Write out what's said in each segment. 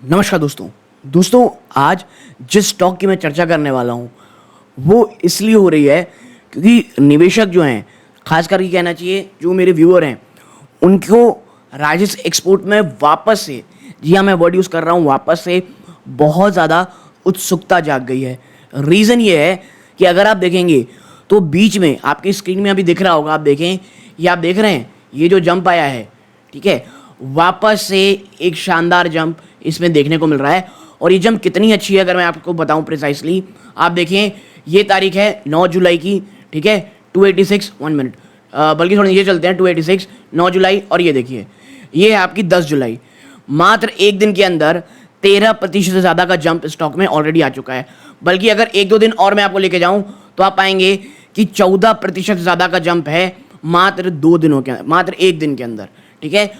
नमस्कार दोस्तों आज जिस स्टॉक की मैं चर्चा करने वाला हूँ वो इसलिए हो रही है क्योंकि निवेशक जो हैं, खास करके कहना चाहिए जो मेरे व्यूअर हैं, उनको राजेश एक्सपोर्ट में वापस से, जी हाँ मैं वर्ड यूज़ कर रहा हूँ, वापस से बहुत ज़्यादा उत्सुकता जाग गई है। रीज़न ये है कि अगर आप देखेंगे तो बीच में आपकी स्क्रीन में अभी दिख रहा होगा, आप देखें, ये आप देख रहे हैं, ये जो जंप आया है, ठीक है, वापस से एक शानदार जंप इसमें देखने को मिल रहा है। और ये जंप कितनी अच्छी है अगर मैं आपको बताऊं प्रिसाइसली, आप देखें ये तारीख है 9 जुलाई की, ठीक है, 286 1 मिनट, बल्कि थोड़ा नीचे चलते हैं, 286 9 जुलाई, और ये देखिए ये है आपकी 10 जुलाई। मात्र एक दिन के अंदर 13% से ज़्यादा का जंप स्टॉक में ऑलरेडी आ चुका है। बल्कि अगर एक दो दिन और मैं आपको लेके जाऊं तो आप पाएंगे कि 14% से ज़्यादा का जंप है मात्र 2 दिनों के, मात्र एक दिन के अंदर, ठीक है।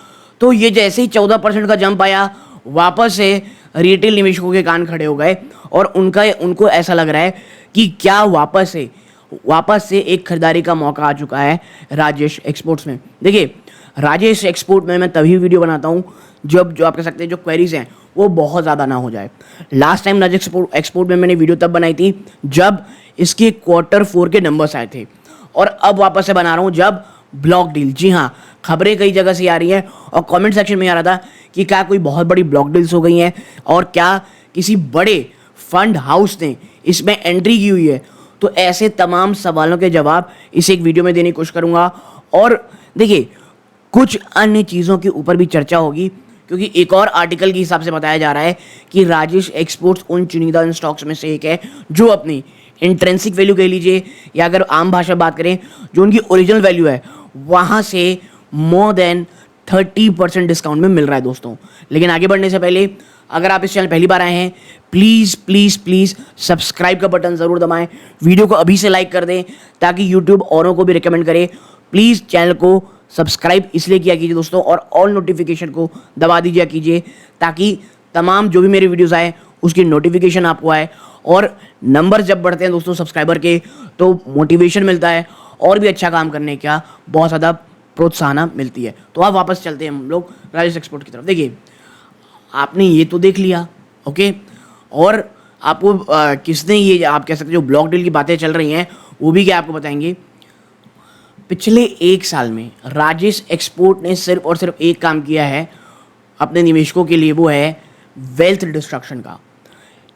तो ये जैसे ही 14% का जंप आया, वापस से रिटेल निवेशकों के कान खड़े हो गए और उनको ऐसा लग रहा है कि क्या वापस से एक खरीदारी का मौका आ चुका है राजेश एक्सपोर्ट्स में। देखिए, राजेश एक्सपोर्ट में मैं तभी वीडियो बनाता हूँ जब जो आप कह सकते हैं जो क्वेरीज हैं वो बहुत ज़्यादा ना हो जाए। लास्ट टाइम राजेश एक्सपोर्ट में मैंने वीडियो तब बनाई थी जब इसके Q4 के नंबर्स आए थे, और अब वापस से बना रहा हूँ जब ब्लॉक डील, जी हाँ, खबरें कई जगह से आ रही हैं और कमेंट सेक्शन में आ रहा था कि क्या कोई बहुत बड़ी ब्लॉक डील्स हो गई हैं और क्या किसी बड़े फंड हाउस ने इसमें एंट्री की हुई है। तो ऐसे तमाम सवालों के जवाब इस एक वीडियो में देने की कोशिश करूंगा। और देखिए, कुछ अन्य चीज़ों के ऊपर भी चर्चा होगी, क्योंकि एक और आर्टिकल के हिसाब से बताया जा रहा है कि राजेश एक्सपोर्ट्स उन चुनिंदा स्टॉक्स में से एक है जो अपनी इंट्रेंसिक वैल्यू कह लीजिए, या अगर आम भाषा में बात करें जो उनकी ओरिजिनल वैल्यू है, वहाँ से मोर देन 30% डिस्काउंट में मिल रहा है दोस्तों। लेकिन आगे बढ़ने से पहले, अगर आप इस चैनल पहली बार आए हैं, प्लीज़ प्लीज़ प्लीज़ सब्सक्राइब का बटन ज़रूर दबाएं, वीडियो को अभी से लाइक कर दें ताकि यूट्यूब औरों को भी रिकमेंड करे। प्लीज़ चैनल को सब्सक्राइब इसलिए किया कीजिए दोस्तों, और ऑल नोटिफिकेशन को दबा दीजिए कीजिए ताकि तमाम जो भी मेरे वीडियोज़ आए उसकी नोटिफिकेशन आपको आए। और नंबर जब बढ़ते हैं दोस्तों सब्सक्राइबर के, तो मोटिवेशन मिलता है और भी अच्छा काम करने का बहुत ज़्यादा प्रोत्साहन मिलती है। तो अब वापस चलते हैं हम लोग राजेश एक्सपोर्ट की तरफ। देखिए, आपने ये तो देख लिया, ओके, और आपको किसने ये आप कह सकते जो ब्लॉक डील की बातें चल रही हैं वो भी क्या आपको बताएंगे। पिछले एक साल में राजेश एक्सपोर्ट ने सिर्फ और सिर्फ एक काम किया है अपने निवेशकों के लिए, वो है वेल्थ डिस्ट्रक्शन का।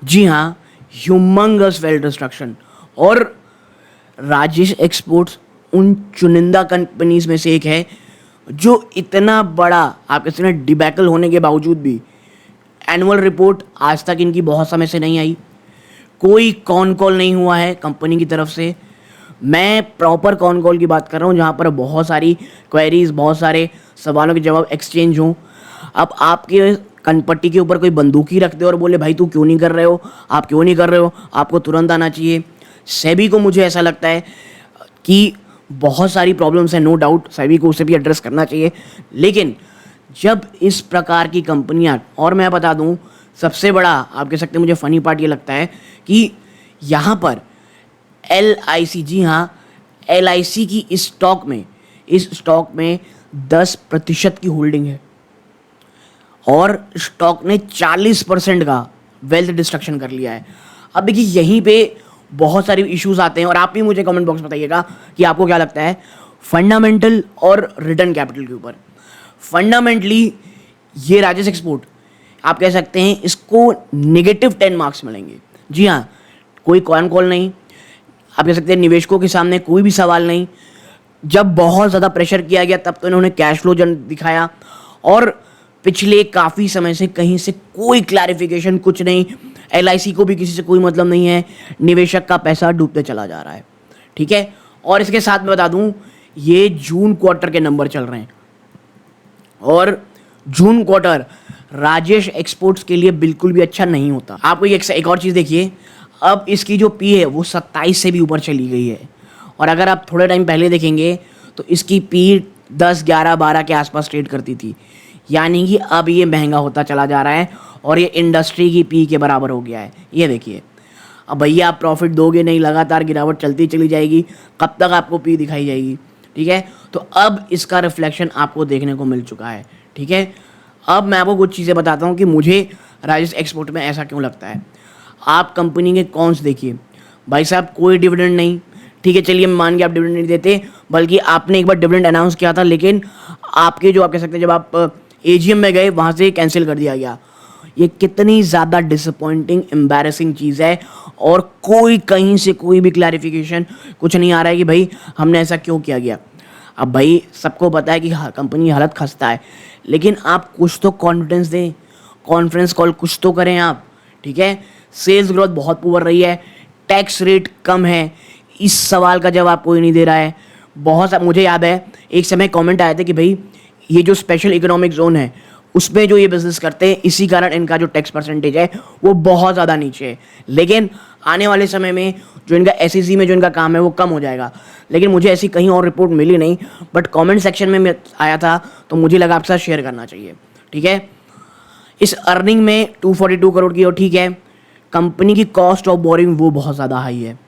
जी हाँ, ह्यूमंगस वेल्थ डिस्ट्रक्शन। और राजेश एक्सपोर्ट्स उन चुनिंदा कंपनीज में से एक है जो इतना बड़ा आप कहते हैं डिबैकल होने के बावजूद भी एनुअल रिपोर्ट आज तक इनकी बहुत समय से नहीं आई, कोई कॉन कॉल नहीं हुआ है कंपनी की तरफ से। मैं प्रॉपर कॉन कॉल की बात कर रहा हूँ जहाँ पर बहुत सारी क्वेरीज, बहुत सारे सवालों के जवाब एक्सचेंज हों। अब आपके कनपट्टी के ऊपर कोई बंदूक ही रख दे और बोले भाई तू क्यों नहीं कर रहे हो, आप क्यों नहीं कर रहे हो, आपको तुरंत आना चाहिए। सेबी को मुझे ऐसा लगता है कि बहुत सारी प्रॉब्लम्स हैं, नो डाउट सेबी को उसे भी एड्रेस करना चाहिए, लेकिन जब इस प्रकार की कंपनियां, और मैं बता दूं सबसे बड़ा आप कह सकते हैं मुझे फनी पार्ट ये लगता है कि यहाँ पर LIC, जी हाँ, LIC की इस स्टॉक में 10% की होल्डिंग है और स्टॉक ने 40% का वेल्थ डिस्ट्रक्शन कर लिया है। अब देखिए, यहीं पे बहुत सारे इश्यूज आते हैं और आप भी मुझे कमेंट बॉक्स में बताइएगा कि आपको क्या लगता है फंडामेंटल और रिटर्न कैपिटल के ऊपर। फंडामेंटली ये राजेश एक्सपोर्ट आप कह सकते हैं इसको -10 मार्क्स मिलेंगे। जी हाँ, कोई कॉन कॉल नहीं, आप कह सकते हैं निवेशकों के सामने कोई भी सवाल नहीं। जब बहुत ज़्यादा प्रेशर किया गया तब तो इन्होंने कैश फ्लो दिखाया, और पिछले काफ़ी समय से कहीं से कोई क्लैरिफिकेशन, कुछ नहीं। LIC को भी किसी से कोई मतलब नहीं है, निवेशक का पैसा डूबते चला जा रहा है, ठीक है। और इसके साथ में बता दूं, ये जून क्वार्टर के नंबर चल रहे हैं और जून क्वार्टर राजेश एक्सपोर्ट्स के लिए बिल्कुल भी अच्छा नहीं होता। आपको एक और चीज़ देखिए, अब इसकी जो पी है वो 27 से भी ऊपर चली गई है, और अगर आप थोड़े टाइम पहले देखेंगे तो इसकी पी 10, 11, 12 के आसपास ट्रेड करती थी। यानी कि अब ये महंगा होता चला जा रहा है और ये इंडस्ट्री की पी के बराबर हो गया है। ये देखिए, अब भैया आप प्रॉफिट दोगे नहीं, लगातार गिरावट चलती चली जाएगी, कब तक आपको पी दिखाई जाएगी, ठीक है। तो अब इसका रिफ्लेक्शन आपको देखने को मिल चुका है, ठीक है। अब मैं आपको कुछ चीज़ें बताता हूँ कि मुझे राजेश एक्सपोर्ट में ऐसा क्यों लगता है? आप कंपनी के कॉन्स देखिए भाई साहब, कोई डिविडेंड नहीं, ठीक है चलिए मान के आप डिविडेंड नहीं देते, बल्कि आपने एक बार डिविडेंड अनाउंस किया था, लेकिन आपके जो आप कह सकते हैं जब आप एजीएम में गए वहाँ से कैंसिल कर दिया गया। ये कितनी ज़्यादा डिसअपॉइंटिंग एम्बैरेसिंग चीज़ है, और कोई कहीं से कोई भी क्लैरिफिकेशन कुछ नहीं आ रहा है कि भाई हमने ऐसा क्यों किया गया। अब भाई सबको पता है कि कंपनी की हालत खस्ता है, लेकिन आप कुछ तो कॉन्फिडेंस दें, कॉन्फ्रेंस कॉल कुछ तो करें आप, ठीक है। सेल्स ग्रोथ बहुत पुअर रही है, टैक्स रेट कम है, इस सवाल का जवाब कोई नहीं दे रहा है। बहुत सा मुझे याद है एक समय कमेंट आए थे कि भाई ये जो स्पेशल इकोनॉमिक जोन है उसमें जो ये बिजनेस करते हैं इसी कारण इनका जो टैक्स परसेंटेज है वो बहुत ज़्यादा नीचे है, लेकिन आने वाले समय में जो इनका एसईसी में जो इनका काम है वो कम हो जाएगा। लेकिन मुझे ऐसी कहीं और रिपोर्ट मिली नहीं, बट कमेंट सेक्शन में आया था तो मुझे लगा आपके साथ शेयर करना चाहिए, ठीक है। इस अर्निंग में 242 करोड़ की, और ठीक है कंपनी की कॉस्ट ऑफ बोरिंग वो बहुत ज़्यादा हाई है।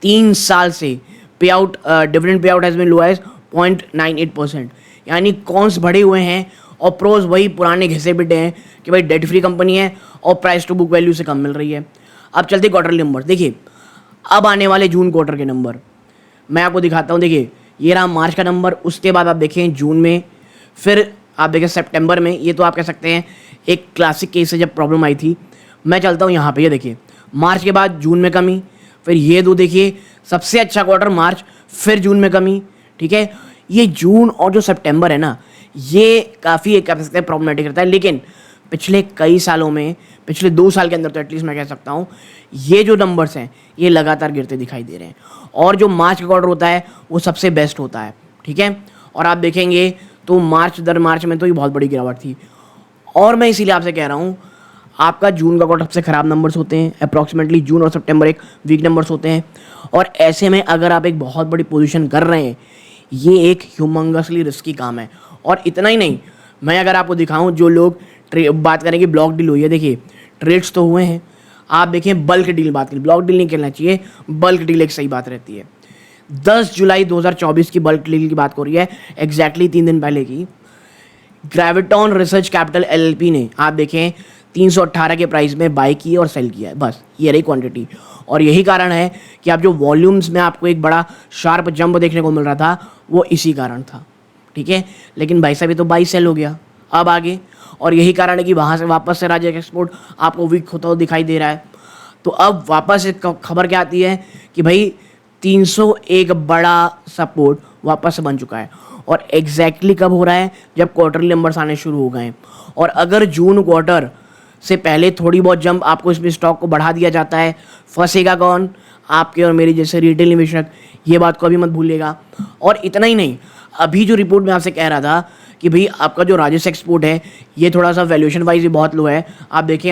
3 साल से payout dividend payout has been low as 0.98%, यानी कॉन्स बढ़े हुए हैं और प्रोज वही पुराने घिसे पिटे हैं कि भाई डेट फ्री कंपनी है और प्राइस टू बुक वैल्यू से कम मिल रही है। अब चलते क्वार्टरली नंबर देखिए, अब आने वाले जून क्वार्टर के नंबर मैं आपको दिखाता हूँ। देखिए ये रहा मार्च का नंबर, उसके बाद आप देखें जून में, फिर आप देखें सितंबर में। ये तो आप कह सकते हैं एक क्लासिक केस है जब प्रॉब्लम आई थी। मैं चलता हूँ यहाँ पे, ये देखिए मार्च के बाद जून में कमी, फिर ये दो देखिए सबसे अच्छा क्वार्टर मार्च, फिर जून में कमी, ठीक है। ये जून और जो सितंबर है ना, ये काफ़ी कह सकते हैं प्रॉब्लमेटिक रहता है, लेकिन पिछले कई सालों में, पिछले 2 साल के अंदर तो एटलीस्ट मैं कह सकता हूँ ये जो नंबर्स हैं ये लगातार गिरते दिखाई दे रहे हैं, और जो मार्च का क्वार्टर होता है वो सबसे बेस्ट होता है, ठीक है। और आप देखेंगे तो मार्च दर मार्च में तो ये बहुत बड़ी गिरावट थी, और मैं इसीलिए आपसे कह रहा हूँ आपका जून का क्वार्टर सबसे ख़राब नंबर्स होते हैं, अप्रॉक्सीमेटली जून और सितंबर एक वीक नंबर्स होते हैं। और ऐसे में अगर आप एक बहुत बड़ी पोजीशन कर रहे हैं, ये एक ह्यूमंगसली रिस्की काम है। और इतना ही नहीं, मैं अगर आपको दिखाऊं जो लोग बात करें कि ब्लॉक डील हुई है, देखिए ट्रेड्स तो हुए हैं, आप देखें बल्क डील बात करें, ब्लॉक डील नहीं करना चाहिए, बल्क डील एक सही बात रहती है। 10 जुलाई 2024 की बल्क डील की बात हो रही है, एग्जैक्टली 3 दिन पहले की। ग्रेविटॉन रिसर्च कैपिटल एलएलपी ने आप देखें 318 के प्राइस में बाय किया और सेल किया है, बस ये रही क्वांटिटी। और यही कारण है कि आप जो वॉल्यूम्स में आपको एक बड़ा शार्प जंप देखने को मिल रहा था वो इसी कारण था, ठीक है। लेकिन भाई साहब ये तो बाई सेल हो गया अब आगे, और यही कारण है कि वहाँ से वापस से राजेश एक्सपोर्ट आपको वीक होता हुआ दिखाई दे रहा है। तो अब वापस से खबर क्या आती है कि भाई 301 बड़ा सपोर्ट वापस से बन चुका है, और एग्जैक्टली कब हो रहा है, जब क्वार्टरली नंबर्स आने शुरू हो गए। और अगर जून क्वार्टर से पहले थोड़ी बहुत जंप आपको इसमें स्टॉक को बढ़ा दिया जाता है, फंसेगा कौन, आपके और मेरे जैसे रिटेल निवेशक, ये बात को अभी मत भूलिएगा। और इतना ही नहीं, अभी जो रिपोर्ट में आपसे कह रहा था कि भाई आपका जो राजेश एक्सपोर्ट है ये थोड़ा सा वैल्यूएशन वाइज भी बहुत लो है। आप देखें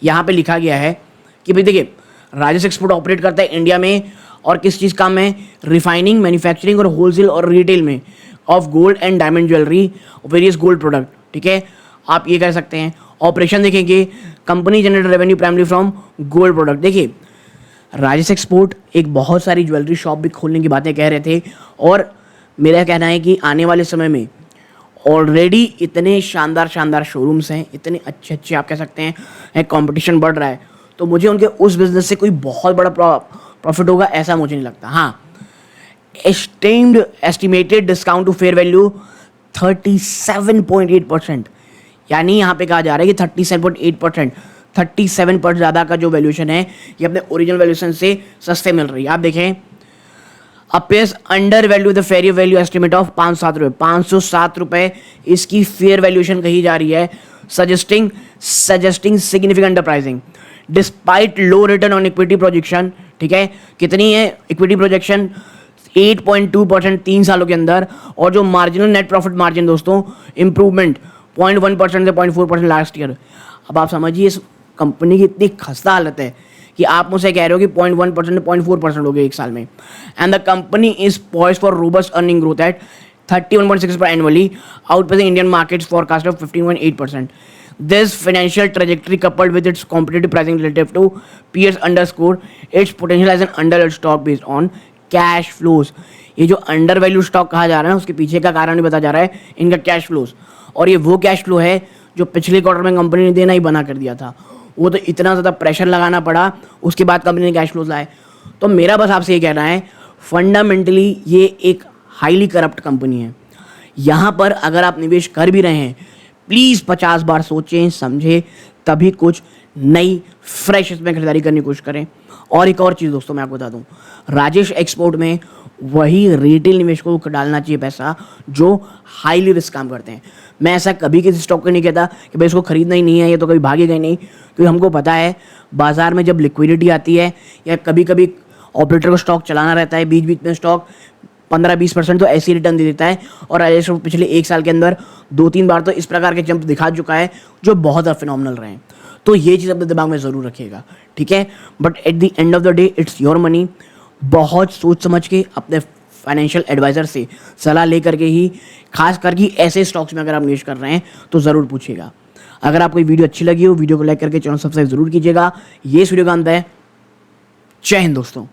यहाँ पे लिखा गया है कि भाई देखिए राजेश एक्सपोर्ट ऑपरेट करता है इंडिया में, और किस चीज़ काम है, रिफाइनिंग, मैन्युफैक्चरिंग और होलसेल और रिटेल में of gold and diamond jewellery, various gold product, ठीक है। आप ये कह सकते हैं ऑपरेशन देखेंगे, company generate revenue primary from gold product. देखिए राजेश एक्सपोर्ट एक बहुत सारी ज्वेलरी शॉप भी खोलने की बातें कह रहे थे, और मेरा कहना है कि आने वाले समय में ऑलरेडी इतने शानदार शानदार शोरूम्स हैं, इतने अच्छे अच्छे आप कह सकते हैं, कंपटीशन बढ़ रहा है, तो मुझे उनके उस बिजनेस से कोई बहुत बड़ा प्रॉफिट होगा ऐसा मुझे नहीं लगता। हाँ, estimated discount to fair value 37.8%, यानी यहाँ पे कहा जा रहा है कि 37.8%, 37% ज़्यादा का जो वैल्यूएशन है ये अपने ओरिजिनल वैल्यूएशन से सस्ते मिल रही है। आप देखें appears under value the fair value estimate of 507 रुपये इसकी फेयर वैल्यूएशन कही जा रही है, suggesting significant under pricing despite low return on equity projection, ठीक है। कितनी है इक्विटी प्रोजेक्शन, 8.2% 3 सालों के अंदर, और जो मार्जिनल नेट प्रॉफिट मार्जिन दोस्तों इंप्रूवमेंट 0.1% से 0.4% लास्ट ईयर। अब आप समझिए इस कंपनी की इतनी खस्ता हालत है कि आप मुझसे कह रहे हो कि 0.1% से 0.4% हो गए एक साल में, and the company is poised for robust earning growth at 31.6% annually, outpacing Indian markets forecast of 15.8%. This financial trajectory coupled with its competitive pricing relative to peers underscore its potential as an undervalued stock based on cash flows. ये जो undervalued stock कहा जा रहा है उसके पीछे का कारण भी बताया जा रहा है इनका कैश फ्लोज, और ये वो कैश फ्लो है जो पिछले क्वार्टर में कंपनी ने देना ही बना कर दिया था। वो तो इतना ज़्यादा प्रेशर लगाना पड़ा, उसके बाद कंपनी ने कैश फ्लोज लाए। तो मेरा बस आपसे ये कहना है, फंडामेंटली ये एक हाईली करप्ट कंपनी है। यहाँ पर अगर आप निवेश कर भी रहे हैं, प्लीज़ 50 बार सोचें समझें, तभी कुछ नई फ्रेश इसमें खरीदारी करने की कोशिश करें। और एक और चीज़ दोस्तों मैं आपको बता दूं, राजेश एक्सपोर्ट में वही रिटेल निवेशकों को डालना चाहिए पैसा जो हाईली रिस्क काम करते हैं। मैं ऐसा कभी किसी स्टॉक को नहीं कहता कि भाई इसको खरीदना ही नहीं है, ये तो कभी भागेगा ही नहीं, क्योंकि हमको पता है बाजार में जब लिक्विडिटी आती है या कभी कभी ऑपरेटर को स्टॉक चलाना रहता है, बीच बीच में स्टॉक 15-20% तो ऐसी रिटर्न दे देता है। और राजेश पिछले 1 साल के अंदर 2-3 बार तो इस प्रकार के जंप दिखा चुका है जो बहुत ज़्यादा फिनोमिनल रहे हैं। तो ये चीज़ अपने दिमाग में ज़रूर रखिएगा, ठीक है। But at the end of the day it's your money. बहुत सोच समझ के अपने फाइनेंशियल एडवाइज़र से सलाह लेकर के ही, खास करके ऐसे स्टॉक्स में अगर आप निवेश कर रहे हैं तो ज़रूर पूछिएगा। अगर आपको वीडियो अच्छी लगी हो, वीडियो को लाइक करके चैनल सब्सक्राइब जरूर कीजिएगा। ये इस वीडियो का अंत है। जय हिंद दोस्तों।